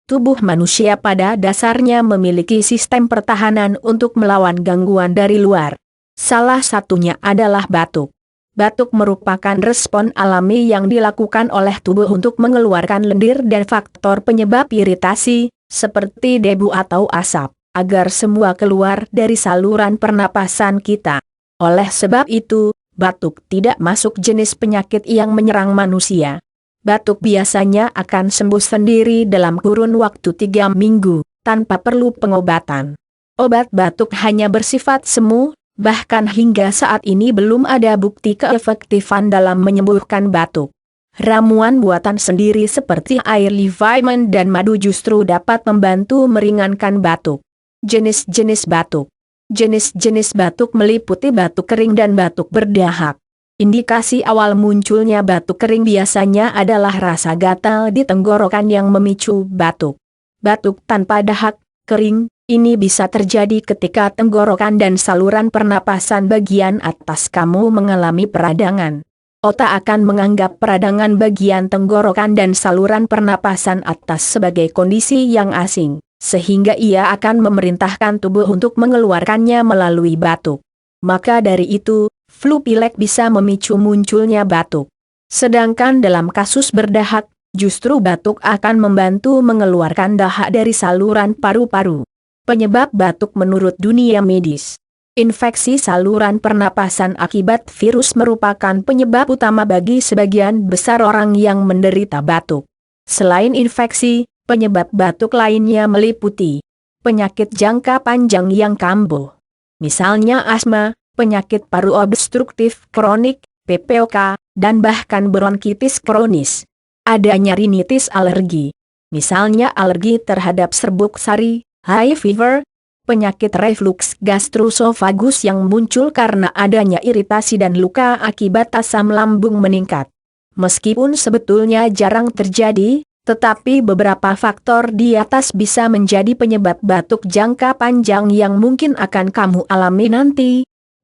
Tubuh manusia pada dasarnya memiliki sistem pertahanan untuk melawan gangguan dari luar. Salah satunya adalah batuk. Batuk merupakan respon alami yang dilakukan oleh tubuh untuk mengeluarkan lendir dan faktor penyebab iritasi, seperti debu atau asap, agar semua keluar dari saluran pernapasan kita. Oleh sebab itu, batuk tidak masuk jenis penyakit yang menyerang manusia. Batuk biasanya akan sembuh sendiri dalam kurun waktu 3 minggu, tanpa perlu pengobatan. Obat batuk hanya bersifat semu, bahkan hingga saat ini belum ada bukti keefektifan dalam menyembuhkan batuk. Ramuan buatan sendiri seperti air vitamin dan madu justru dapat membantu meringankan batuk. Jenis-jenis batuk. Jenis-jenis batuk meliputi batuk kering dan batuk berdahak. Indikasi awal munculnya batuk kering biasanya adalah rasa gatal di tenggorokan yang memicu batuk. Batuk tanpa dahak, kering, ini bisa terjadi ketika tenggorokan dan saluran pernapasan bagian atas kamu mengalami peradangan. Otak akan menganggap peradangan bagian tenggorokan dan saluran pernapasan atas sebagai kondisi yang asing, sehingga ia akan memerintahkan tubuh untuk mengeluarkannya melalui batuk. Maka dari itu, flu pilek bisa memicu munculnya batuk. Sedangkan dalam kasus berdahak, justru batuk akan membantu mengeluarkan dahak dari saluran paru-paru. Penyebab batuk menurut dunia medis. Infeksi saluran pernapasan akibat virus merupakan penyebab utama bagi sebagian besar orang yang menderita batuk. Selain infeksi, penyebab batuk lainnya meliputi penyakit jangka panjang yang kambuh. Misalnya asma, penyakit paru obstruktif kronik, PPOK, dan bahkan bronkitis kronis. Adanya rinitis alergi. Misalnya alergi terhadap serbuk sari, high fever, penyakit reflux gastroesophagus yang muncul karena adanya iritasi dan luka akibat asam lambung meningkat. Meskipun sebetulnya jarang terjadi, tetapi beberapa faktor di atas bisa menjadi penyebab batuk jangka panjang yang mungkin akan kamu alami nanti.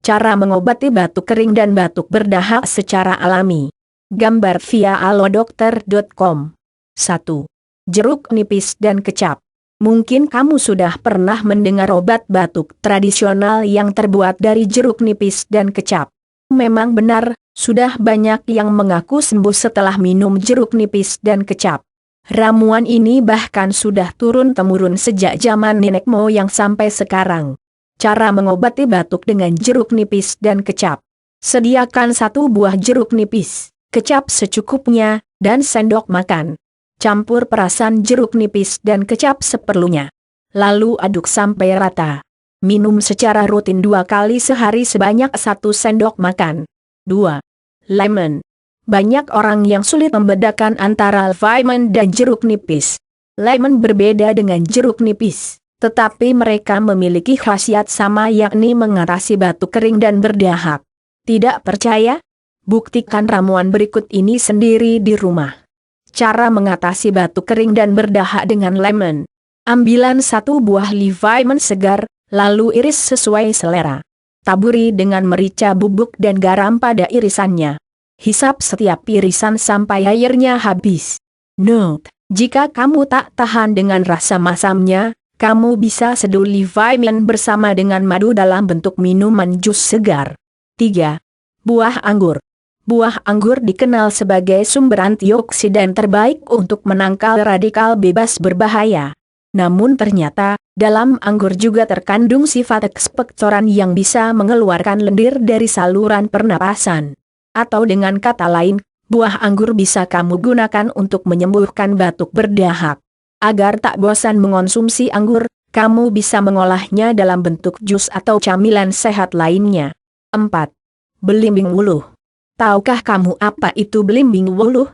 Cara mengobati batuk kering dan batuk berdahak secara alami. Gambar via alodokter.com. 1. Jeruk nipis dan kecap. Mungkin kamu sudah pernah mendengar obat batuk tradisional yang terbuat dari jeruk nipis dan kecap. Memang benar, sudah banyak yang mengaku sembuh setelah minum jeruk nipis dan kecap. Ramuan ini bahkan sudah turun-temurun sejak zaman nenek moyang sampai sekarang. Cara mengobati batuk dengan jeruk nipis dan kecap. Sediakan 1 buah jeruk nipis, kecap secukupnya, dan sendok makan. Campur perasan jeruk nipis dan kecap seperlunya. Lalu aduk sampai rata. Minum secara rutin 2 kali sehari sebanyak 1 sendok makan. 2. Lemon. Banyak orang yang sulit membedakan antara vitamin dan jeruk nipis. Lemon berbeda dengan jeruk nipis, tetapi mereka memiliki khasiat sama yakni mengatasi batuk kering dan berdahak. Tidak percaya? Buktikan ramuan berikut ini sendiri di rumah. Cara mengatasi batuk kering dan berdahak dengan lemon. Ambilan 1 buah vitamin segar, lalu iris sesuai selera. Taburi dengan merica bubuk dan garam pada irisannya. Hisap setiap irisan sampai airnya habis. Note, jika kamu tak tahan dengan rasa masamnya, kamu bisa seduh vitamin bersama dengan madu dalam bentuk minuman jus segar. 3. Buah anggur. Buah anggur dikenal sebagai sumber antioksidan terbaik untuk menangkal radikal bebas berbahaya. Namun ternyata, dalam anggur juga terkandung sifat ekspektoran yang bisa mengeluarkan lendir dari saluran pernapasan. Atau dengan kata lain, buah anggur bisa kamu gunakan untuk menyembuhkan batuk berdahak. Agar tak bosan mengonsumsi anggur, kamu bisa mengolahnya dalam bentuk jus atau camilan sehat lainnya. 4. Belimbing wuluh. Tahukah kamu apa itu belimbing wuluh?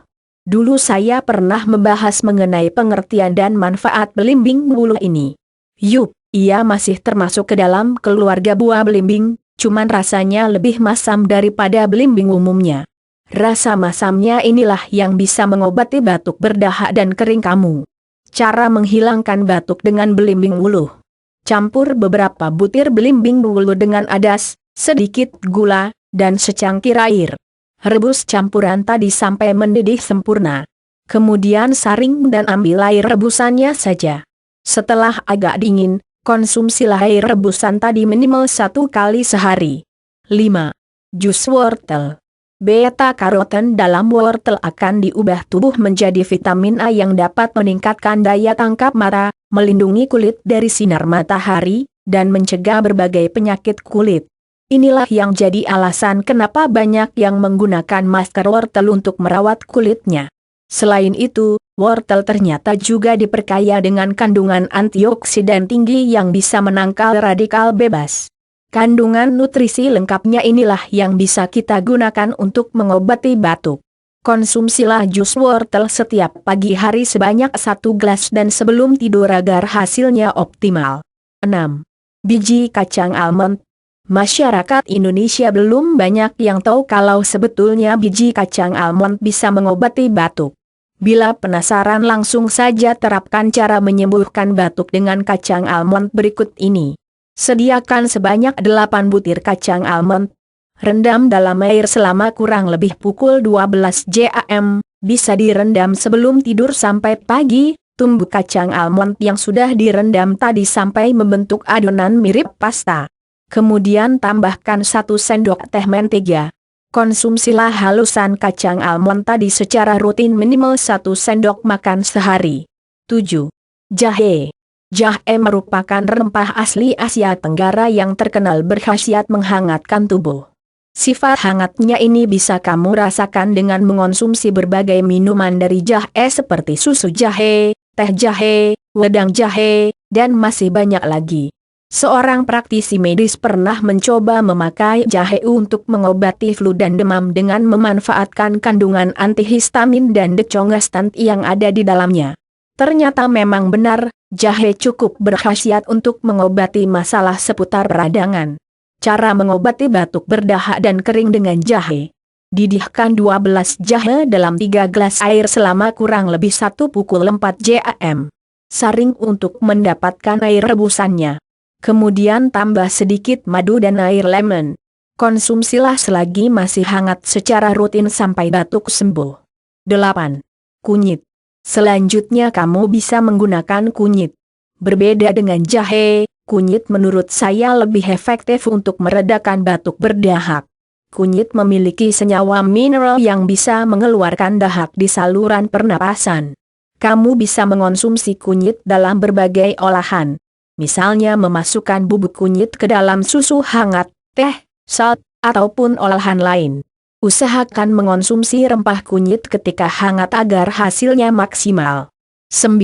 Dulu saya pernah membahas mengenai pengertian dan manfaat belimbing wuluh ini. Yup, ia masih termasuk ke dalam keluarga buah belimbing. Cuman rasanya lebih masam daripada belimbing umumnya. Rasa masamnya inilah yang bisa mengobati batuk berdahak dan kering kamu. Cara menghilangkan batuk dengan belimbing wuluh. Campur beberapa butir belimbing wuluh dengan adas, sedikit gula, dan secangkir air. Rebus campuran tadi sampai mendidih sempurna. Kemudian saring dan ambil air rebusannya saja. Setelah agak dingin, konsumsilah air rebusan tadi minimal 1 kali sehari. 5. Jus wortel. Beta-karoten dalam wortel akan diubah tubuh menjadi vitamin A yang dapat meningkatkan daya tangkap mata, melindungi kulit dari sinar matahari, dan mencegah berbagai penyakit kulit. Inilah yang jadi alasan kenapa banyak yang menggunakan masker wortel untuk merawat kulitnya. Selain itu, wortel ternyata juga diperkaya dengan kandungan antioksidan tinggi yang bisa menangkal radikal bebas. Kandungan nutrisi lengkapnya inilah yang bisa kita gunakan untuk mengobati batuk. Konsumsilah jus wortel setiap pagi hari sebanyak 1 gelas dan sebelum tidur agar hasilnya optimal. 6. Biji kacang almond. Masyarakat Indonesia belum banyak yang tahu kalau sebetulnya biji kacang almond bisa mengobati batuk. Bila penasaran langsung saja terapkan cara menyembuhkan batuk dengan kacang almond berikut ini. Sediakan sebanyak 8 butir kacang almond. Rendam dalam air selama kurang lebih pukul 12 jam, bisa direndam sebelum tidur sampai pagi. Tumbuk kacang almond yang sudah direndam tadi sampai membentuk adonan mirip pasta. Kemudian tambahkan 1 sendok teh mentega. Konsumsilah halusan kacang almond tadi secara rutin minimal 1 sendok makan sehari. 7. Jahe. Jahe merupakan rempah asli Asia Tenggara yang terkenal berkhasiat menghangatkan tubuh. Sifat hangatnya ini bisa kamu rasakan dengan mengonsumsi berbagai minuman dari jahe seperti susu jahe, teh jahe, wedang jahe, dan masih banyak lagi. Seorang praktisi medis pernah mencoba memakai jahe untuk mengobati flu dan demam dengan memanfaatkan kandungan antihistamin dan decongestan yang ada di dalamnya. Ternyata memang benar, jahe cukup berkhasiat untuk mengobati masalah seputar peradangan. Cara mengobati batuk berdahak dan kering dengan jahe. Didihkan 12 jahe dalam 3 gelas air selama kurang lebih 1 pukul 4 jam. Saring untuk mendapatkan air rebusannya. Kemudian tambah sedikit madu dan air lemon. Konsumsilah selagi masih hangat secara rutin sampai batuk sembuh. 8. Kunyit. Selanjutnya kamu bisa menggunakan kunyit. Berbeda dengan jahe, kunyit menurut saya lebih efektif untuk meredakan batuk berdahak. Kunyit memiliki senyawa mineral yang bisa mengeluarkan dahak di saluran pernapasan. Kamu bisa mengonsumsi kunyit dalam berbagai olahan. Misalnya memasukkan bubuk kunyit ke dalam susu hangat, teh, salt, ataupun olahan lain. Usahakan mengonsumsi rempah kunyit ketika hangat agar hasilnya maksimal. 9.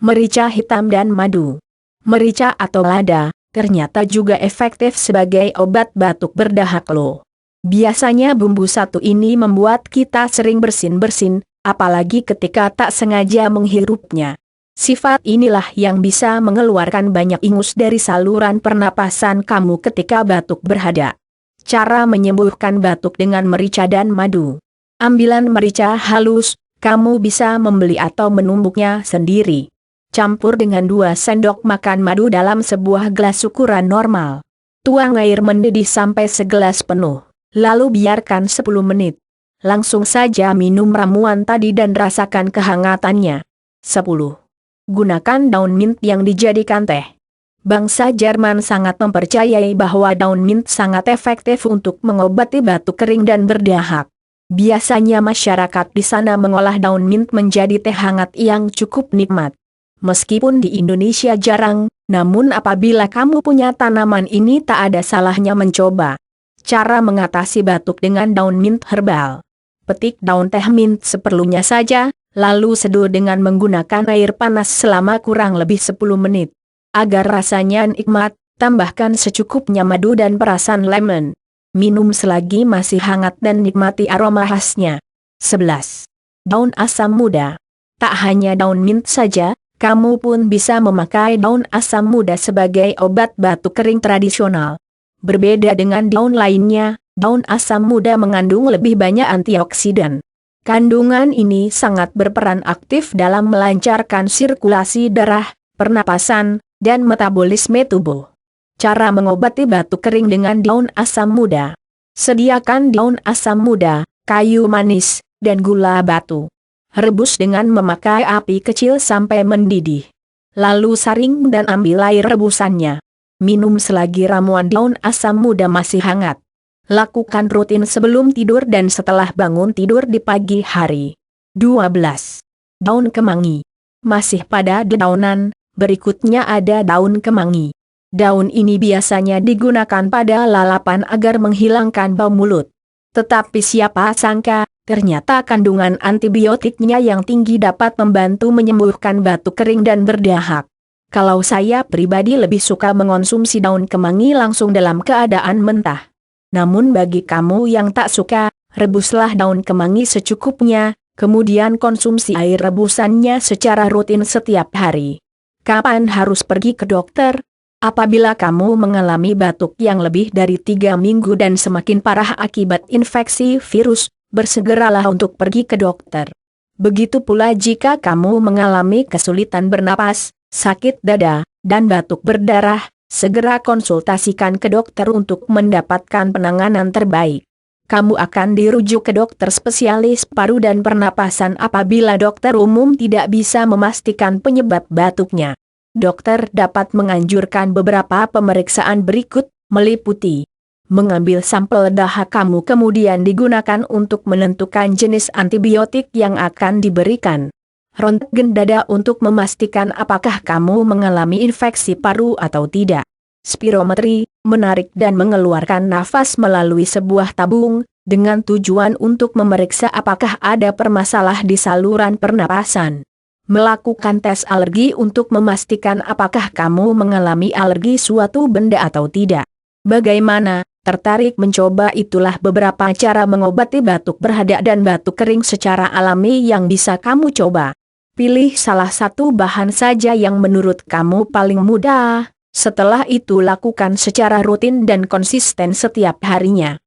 Merica hitam dan madu. Merica atau lada, ternyata juga efektif sebagai obat batuk berdahak loh. Biasanya bumbu satu ini membuat kita sering bersin-bersin, apalagi ketika tak sengaja menghirupnya. Sifat inilah yang bisa mengeluarkan banyak ingus dari saluran pernapasan kamu ketika batuk berhada. Cara menyembuhkan batuk dengan merica dan madu. Ambilan merica halus, kamu bisa membeli atau menumbuknya sendiri. Campur dengan 2 sendok makan madu dalam sebuah gelas ukuran normal. Tuang air mendidih sampai segelas penuh, lalu biarkan 10 menit. Langsung saja minum ramuan tadi dan rasakan kehangatannya. 10. Gunakan daun mint yang dijadikan teh. Bangsa Jerman sangat mempercayai bahwa daun mint sangat efektif untuk mengobati batuk kering dan berdahak. Biasanya masyarakat di sana mengolah daun mint menjadi teh hangat yang cukup nikmat. Meskipun di Indonesia jarang, namun apabila kamu punya tanaman ini tak ada salahnya mencoba. Cara mengatasi batuk dengan daun mint herbal. Petik daun teh mint seperlunya saja, lalu seduh dengan menggunakan air panas selama kurang lebih 10 menit. Agar rasanya nikmat, tambahkan secukupnya madu dan perasan lemon. Minum selagi masih hangat dan nikmati aroma khasnya. 11. Daun asam muda. Tak hanya daun mint saja, kamu pun bisa memakai daun asam muda sebagai obat batuk kering tradisional. Berbeda dengan daun lainnya, daun asam muda mengandung lebih banyak antioksidan. Kandungan ini sangat berperan aktif dalam melancarkan sirkulasi darah, pernapasan, dan metabolisme tubuh. Cara mengobati batuk kering dengan daun asam muda. Sediakan daun asam muda, kayu manis, dan gula batu. Rebus dengan memakai api kecil sampai mendidih. Lalu saring dan ambil air rebusannya. Minum selagi ramuan daun asam muda masih hangat. Lakukan rutin sebelum tidur dan setelah bangun tidur di pagi hari. 12. Daun kemangi. Masih pada dedaunan, berikutnya ada daun kemangi. Daun ini biasanya digunakan pada lalapan agar menghilangkan bau mulut. Tetapi siapa sangka, ternyata kandungan antibiotiknya yang tinggi dapat membantu menyembuhkan batuk kering dan berdahak. Kalau saya pribadi lebih suka mengonsumsi daun kemangi langsung dalam keadaan mentah. Namun bagi kamu yang tak suka, rebuslah daun kemangi secukupnya, kemudian konsumsi air rebusannya secara rutin setiap hari. Kapan harus pergi ke dokter? Apabila kamu mengalami batuk yang lebih dari 3 minggu dan semakin parah akibat infeksi virus, bersegeralah untuk pergi ke dokter. Begitu pula jika kamu mengalami kesulitan bernapas, sakit dada, dan batuk berdarah, segera konsultasikan ke dokter untuk mendapatkan penanganan terbaik. Kamu akan dirujuk ke dokter spesialis paru dan pernapasan apabila dokter umum tidak bisa memastikan penyebab batuknya. Dokter dapat menganjurkan beberapa pemeriksaan berikut, meliputi mengambil sampel dahak kamu kemudian digunakan untuk menentukan jenis antibiotik yang akan diberikan. Röntgen dada untuk memastikan apakah kamu mengalami infeksi paru atau tidak. Spirometri, menarik dan mengeluarkan nafas melalui sebuah tabung, dengan tujuan untuk memeriksa apakah ada permasalahan di saluran pernapasan. Melakukan tes alergi untuk memastikan apakah kamu mengalami alergi suatu benda atau tidak. Bagaimana, tertarik mencoba? Itulah beberapa cara mengobati batuk berhada dan batuk kering secara alami yang bisa kamu coba. Pilih salah satu bahan saja yang menurut kamu paling mudah, setelah itu lakukan secara rutin dan konsisten setiap harinya.